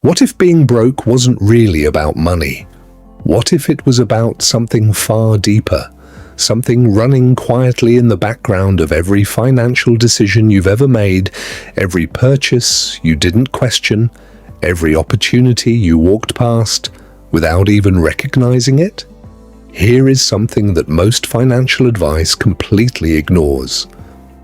What if being broke wasn't really about money? What if it was about something far deeper? Something running quietly in the background of every financial decision you've ever made, every purchase you didn't question, every opportunity you walked past without even recognizing it? Here is something that most financial advice completely ignores.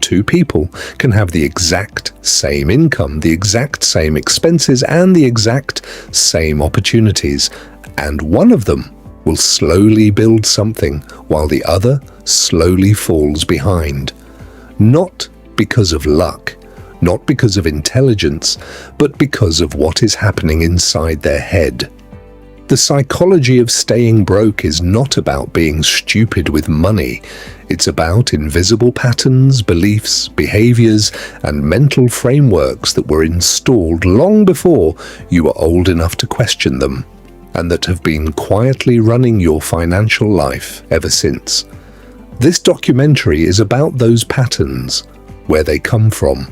Two people can have the exact same income, the exact same expenses, and the exact same opportunities, and one of them will slowly build something while the other slowly falls behind. Not because of luck, not because of intelligence, but because of what is happening inside their head. The psychology of staying broke is not about being stupid with money. It's about invisible patterns, beliefs, behaviors, and mental frameworks that were installed long before you were old enough to question them, and that have been quietly running your financial life ever since. This documentary is about those patterns, where they come from,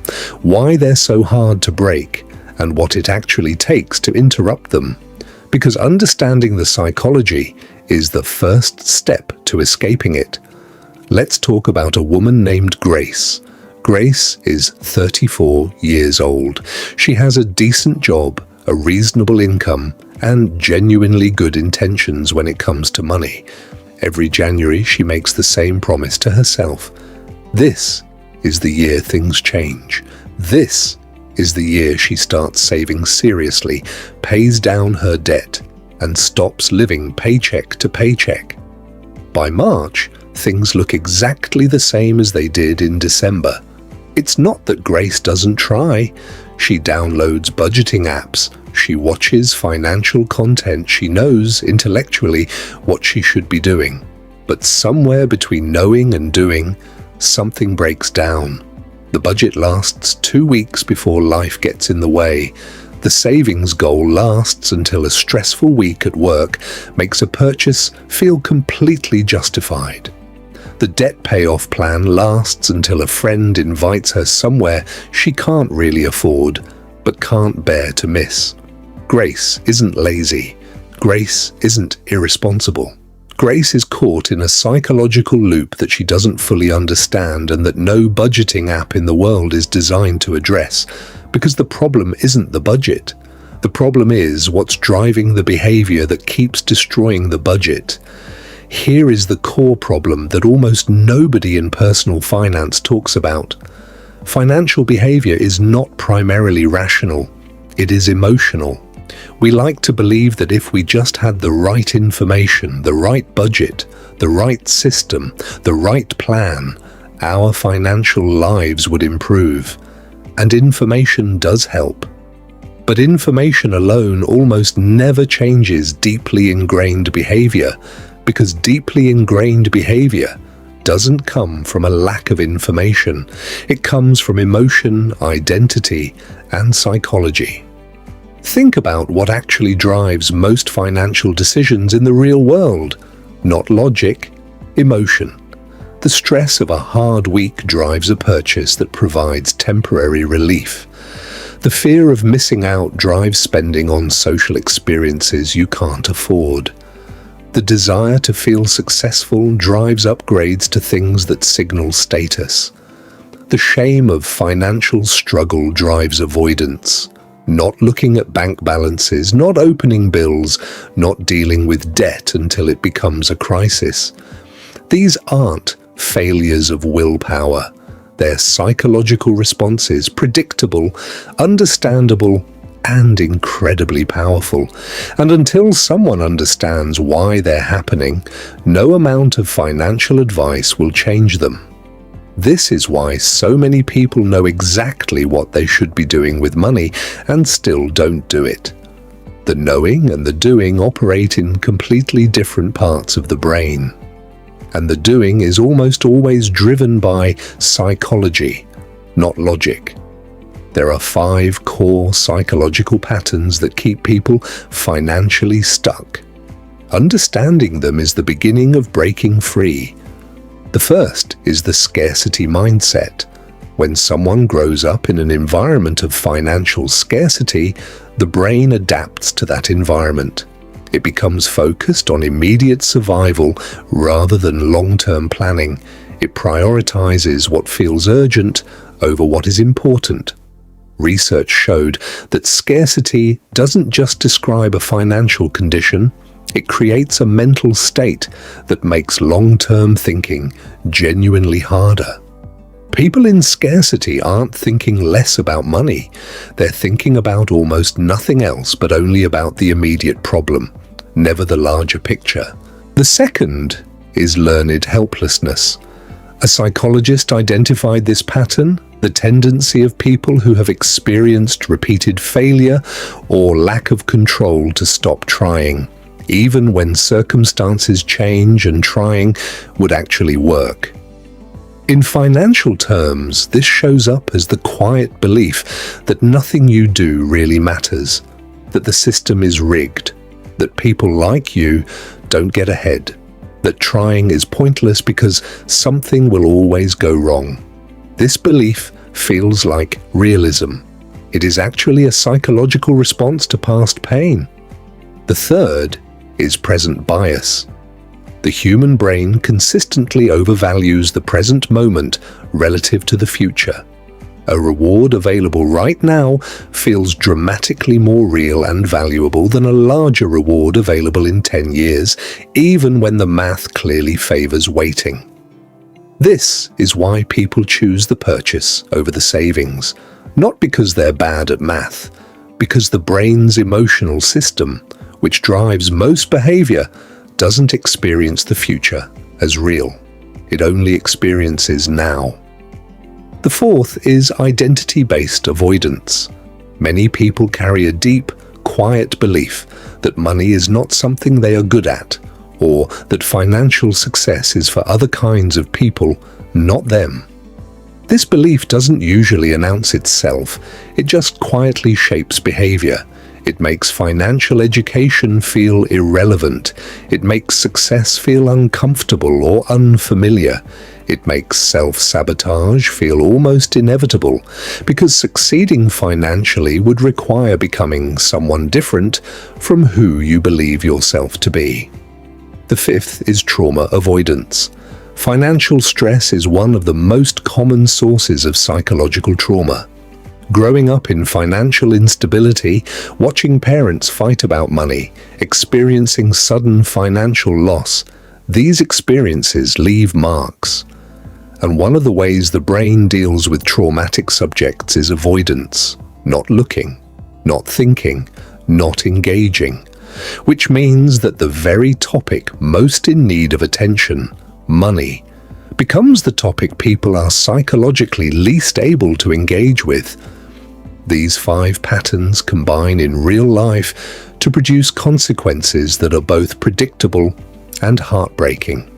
why they're so hard to break, and what it actually takes to interrupt them. Because understanding the psychology is the first step to escaping it. Let's talk about a woman named Grace. Grace is 34 years old. She has a decent job, a reasonable income, and genuinely good intentions when it comes to money. Every January, she makes the same promise to herself. This is the year things change. This is the year she starts saving seriously, pays down her debt, and stops living paycheck to paycheck. By March, things look exactly the same as they did in December. It's not that Grace doesn't try. She downloads budgeting apps. She watches financial content. She knows intellectually what she should be doing. But somewhere between knowing and doing, something breaks down. The budget lasts 2 weeks before life gets in the way. The savings goal lasts until a stressful week at work makes a purchase feel completely justified. The debt payoff plan lasts until a friend invites her somewhere she can't really afford, but can't bear to miss. Grace isn't lazy. Grace isn't irresponsible. Grace is caught in a psychological loop that she doesn't fully understand and that no budgeting app in the world is designed to address, because the problem isn't the budget. The problem is what's driving the behavior that keeps destroying the budget. Here is the core problem that almost nobody in personal finance talks about. Financial behavior is not primarily rational. It is emotional. We like to believe that if we just had the right information, the right budget, the right system, the right plan, our financial lives would improve. And information does help. But information alone almost never changes deeply ingrained behavior, because deeply ingrained behavior doesn't come from a lack of information. It comes from emotion, identity, and psychology. Think about what actually drives most financial decisions in the real world. Not logic, emotion. The stress of a hard week drives a purchase that provides temporary relief. The fear of missing out drives spending on social experiences you can't afford. The desire to feel successful drives upgrades to things that signal status. The shame of financial struggle drives avoidance. Not looking at bank balances, not opening bills, not dealing with debt until it becomes a crisis. These aren't failures of willpower. They're psychological responses, predictable, understandable, and incredibly powerful. And until someone understands why they're happening, no amount of financial advice will change them. This is why so many people know exactly what they should be doing with money and still don't do it. The knowing and the doing operate in completely different parts of the brain. And the doing is almost always driven by psychology, not logic. There are 5 core psychological patterns that keep people financially stuck. Understanding them is the beginning of breaking free. The first is the scarcity mindset. When someone grows up in an environment of financial scarcity, the brain adapts to that environment. It becomes focused on immediate survival rather than long-term planning. It prioritizes what feels urgent over what is important. Research showed that scarcity doesn't just describe a financial condition, it creates a mental state that makes long-term thinking genuinely harder. People in scarcity aren't thinking less about money. They're thinking about almost nothing else but only about the immediate problem, never the larger picture. The second is learned helplessness. A psychologist identified this pattern, the tendency of people who have experienced repeated failure or lack of control to stop trying, even when circumstances change and trying would actually work. In financial terms, this shows up as the quiet belief that nothing you do really matters, that the system is rigged, that people like you don't get ahead, that trying is pointless because something will always go wrong. This belief feels like realism. It is actually a psychological response to past pain. The third is present bias. The human brain consistently overvalues the present moment relative to the future. A reward available right now feels dramatically more real and valuable than a larger reward available in 10 years, even when the math clearly favors waiting. This is why people choose the purchase over the savings, not because they're bad at math, because the brain's emotional system, which drives most behavior, doesn't experience the future as real. It only experiences now. The fourth is identity-based avoidance. Many people carry a deep, quiet belief that money is not something they are good at, or that financial success is for other kinds of people, not them. This belief doesn't usually announce itself, it just quietly shapes behavior. It makes financial education feel irrelevant. It makes success feel uncomfortable or unfamiliar. It makes self-sabotage feel almost inevitable, because succeeding financially would require becoming someone different from who you believe yourself to be. The fifth is trauma avoidance. Financial stress is one of the most common sources of psychological trauma. Growing up in financial instability, watching parents fight about money, experiencing sudden financial loss, these experiences leave marks. And one of the ways the brain deals with traumatic subjects is avoidance, not looking, not thinking, not engaging, which means that the very topic most in need of attention, money, becomes the topic people are psychologically least able to engage with. These 5 patterns combine in real life to produce consequences that are both predictable and heartbreaking.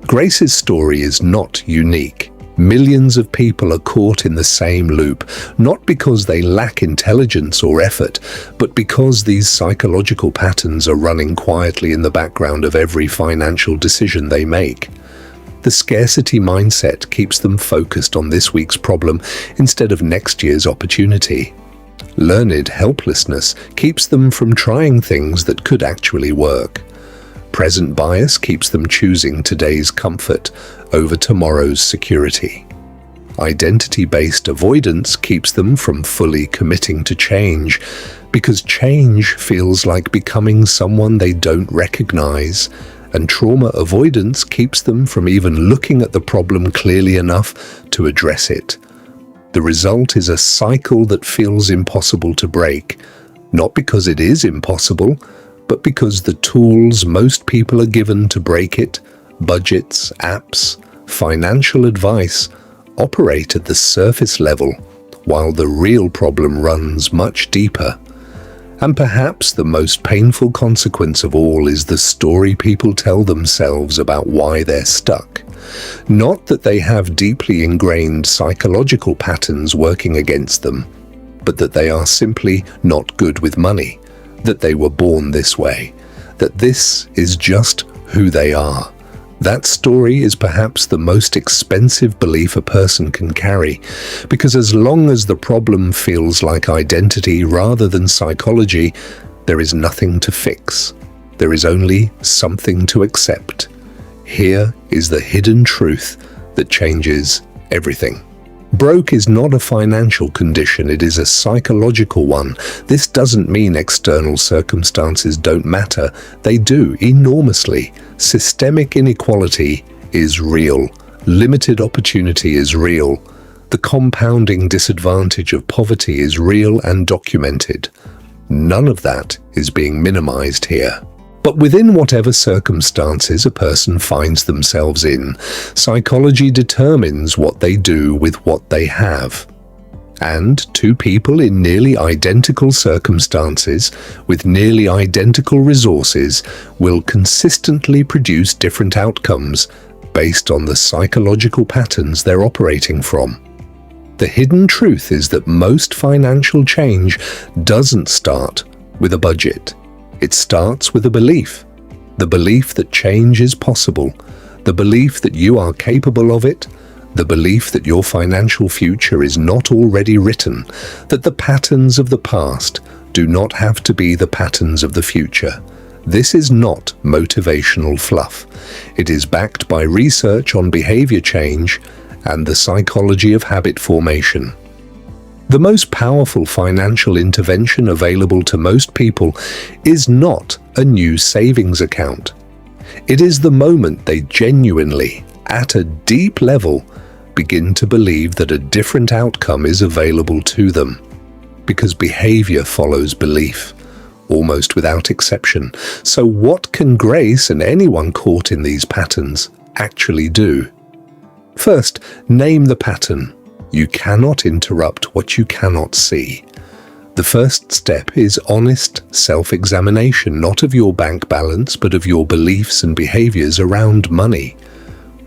Grace's story is not unique. Millions of people are caught in the same loop, not because they lack intelligence or effort, but because these psychological patterns are running quietly in the background of every financial decision they make. The scarcity mindset keeps them focused on this week's problem instead of next year's opportunity. Learned helplessness keeps them from trying things that could actually work. Present bias keeps them choosing today's comfort over tomorrow's security. Identity-based avoidance keeps them from fully committing to change, because change feels like becoming someone they don't recognize, and trauma avoidance keeps them from even looking at the problem clearly enough to address it. The result is a cycle that feels impossible to break, not because it is impossible, but because the tools most people are given to break it, budgets, apps, financial advice, operate at the surface level, while the real problem runs much deeper. And perhaps the most painful consequence of all is the story people tell themselves about why they're stuck. Not that they have deeply ingrained psychological patterns working against them, but that they are simply not good with money, that they were born this way, that this is just who they are, That story is perhaps the most expensive belief a person can carry, because as long as the problem feels like identity rather than psychology, there is nothing to fix. There is only something to accept. Here is the hidden truth that changes everything. Broke is not a financial condition, it is a psychological one. This doesn't mean external circumstances don't matter. They do, enormously. Systemic inequality is real. Limited opportunity is real. The compounding disadvantage of poverty is real and documented. None of that is being minimized here. But within whatever circumstances a person finds themselves in, psychology determines what they do with what they have. And two people in nearly identical circumstances, with nearly identical resources, will consistently produce different outcomes based on the psychological patterns they're operating from. The hidden truth is that most financial change doesn't start with a budget. It starts with a belief. The belief that change is possible. The belief that you are capable of it. The belief that your financial future is not already written. That the patterns of the past do not have to be the patterns of the future. This is not motivational fluff. It is backed by research on behavior change and the psychology of habit formation. The most powerful financial intervention available to most people is not a new savings account. It is the moment they genuinely, at a deep level, begin to believe that a different outcome is available to them. Because behavior follows belief, almost without exception. So what can Grace and anyone caught in these patterns actually do? First, name the pattern. You cannot interrupt what you cannot see. The first step is honest self-examination, not of your bank balance, but of your beliefs and behaviors around money.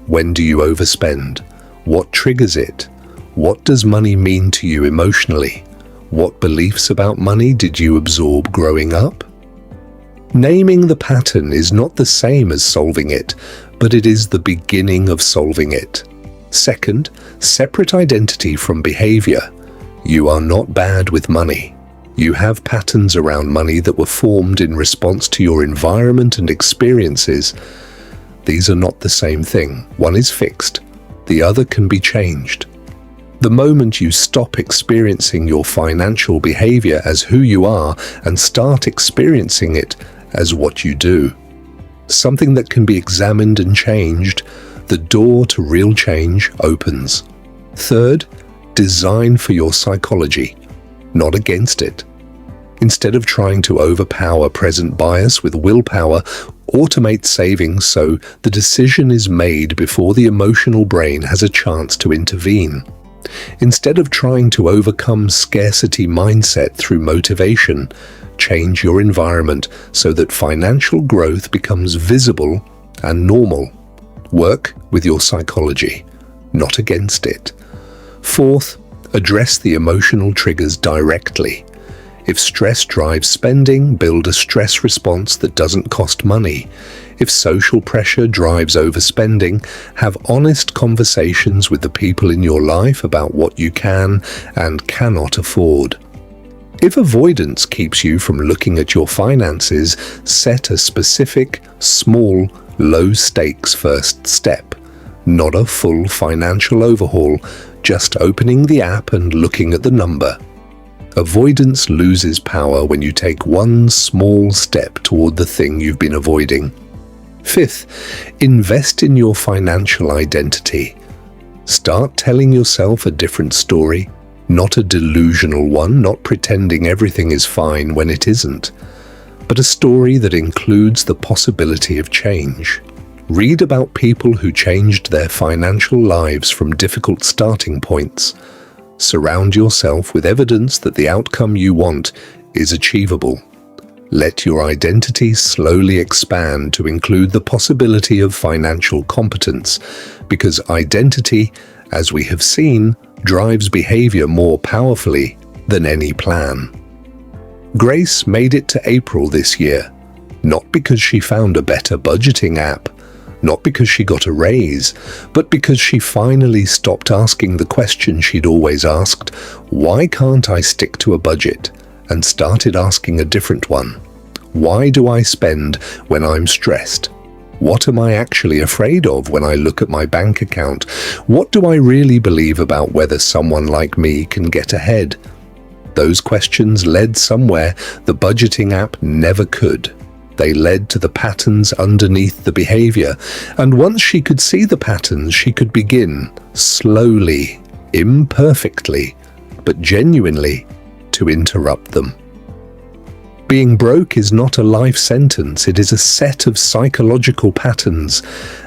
When do you overspend? What triggers it? What does money mean to you emotionally? What beliefs about money did you absorb growing up? Naming the pattern is not the same as solving it, but it is the beginning of solving it. Second, separate identity from behavior. You are not bad with money. You have patterns around money that were formed in response to your environment and experiences. These are not the same thing. One is fixed. The other can be changed. The moment you stop experiencing your financial behavior as who you are and start experiencing it as what you do, something that can be examined and changed, the door to real change opens. Third, design for your psychology, not against it. Instead of trying to overpower present bias with willpower, automate savings so the decision is made before the emotional brain has a chance to intervene. Instead of trying to overcome scarcity mindset through motivation, change your environment so that financial growth becomes visible and normal. Work with your psychology, not against it. Fourth, address the emotional triggers directly. If stress drives spending, build a stress response that doesn't cost money. If social pressure drives overspending, have honest conversations with the people in your life about what you can and cannot afford. If avoidance keeps you from looking at your finances, set a specific, small, low-stakes first step. Not a full financial overhaul, just opening the app and looking at the number. Avoidance loses power when you take one small step toward the thing you've been avoiding. Fifth, invest in your financial identity. Start telling yourself a different story, not a delusional one, not pretending everything is fine when it isn't, but a story that includes the possibility of change. Read about people who changed their financial lives from difficult starting points. Surround yourself with evidence that the outcome you want is achievable. Let your identity slowly expand to include the possibility of financial competence, because identity, as we have seen, drives behavior more powerfully than any plan. Grace made it to April this year, not because she found a better budgeting app, Not because she got a raise, but because she finally stopped asking the question she'd always asked, why can't I stick to a budget? And started asking a different one. Why do I spend when I'm stressed? What am I actually afraid of when I look at my bank account? What do I really believe about whether someone like me can get ahead? Those questions led somewhere the budgeting app never could. They led to the patterns underneath the behavior, and once she could see the patterns, she could begin, slowly, imperfectly, but genuinely, to interrupt them. Being broke is not a life sentence, it is a set of psychological patterns,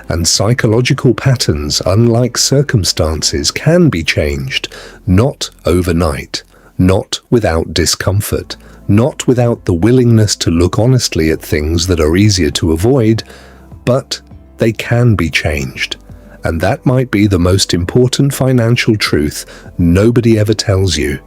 and psychological patterns, unlike circumstances, can be changed, not overnight, not without discomfort, not without the willingness to look honestly at things that are easier to avoid, but they can be changed. And that might be the most important financial truth nobody ever tells you.